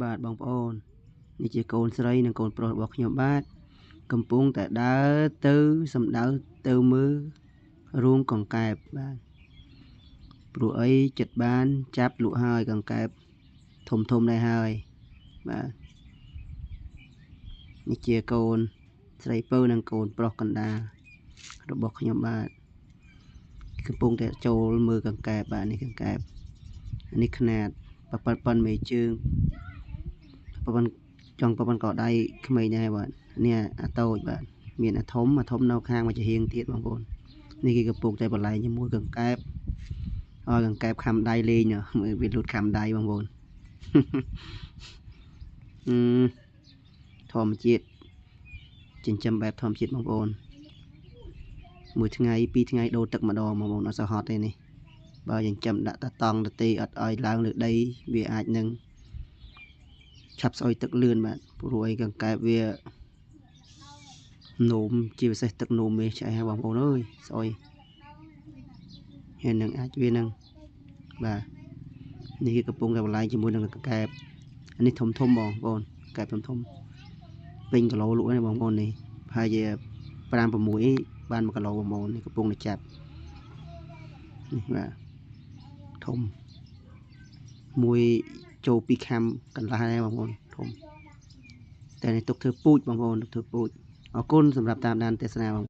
បាទបងប្អូននេះជាកូនស្រីនិងកូនប្រុសរបស់ខ្ញុំបាទកំពុងតែដើរទៅសម្ដៅទៅមើលរូងកង្កែបបាទព្រោះអីចិត្តបានចាប់លក់ហើយកង្កែបធំដែរហើយបាទនេះជាកូនស្រីពៅនិងកូនប្រុសកណ្ដាលរបស់ខ្ញុំបាទកំពុងតែចូលមើលកង្កែបបាទនេះកង្កែបនេះខ្នាតប៉ុនមេជើងប៉ុនចង់ប៉ុនកោដៃក្មេងដែរបាទនេះអាតូចបាទមានអាធំនៅខាងមួយជាហៀងទៀតបងប្អូននេះគេកំពុងតែបន្លែងជាមួយកង្កែបឲ្យកង្កែបខំដៃលេងមើលវាលូតខំដៃបងប្អូនធម្មជាតិចិញ្ចឹមបែបធម្មជាតិបងប្អូនមួយថ្ងៃពីរថ្ងៃដូរទឹកម្ដងបងប្អូនអត់សូវហត់ទេនេះបើចិញ្ចឹមដាក់តាតង់ទៅទេអត់ឲ្យឡើងលើដីវាអាចនឹងឆាប់ស្អុយទឹកលឿនបាទព្រោះអីកង្កែបវានោមជាពិសេសទឹកនោមវាឆ្អែតបងប្អូនអើយស្អុយហើយនឹងអាចវានឹងបាទនេះគេកំពុងតែបន្លែងជាមួយនឹងកង្កែបនេះធំបងប្អូនកង្កែបធំពេញគីឡូលក់ហ្នឹងបងប្អូននេះប្រហែលជា5 6បាន1គីឡូបងប្អូននេះកំពុងតែចាប់នេះបាទធំមួយចូល2ខាំកន្លះដែរបងប្អូនធំតែនេះទុកធ្វើពូជបងប្អូនទុកធ្វើពូជអរគុណសម្រាប់តាមដានទេសនាបង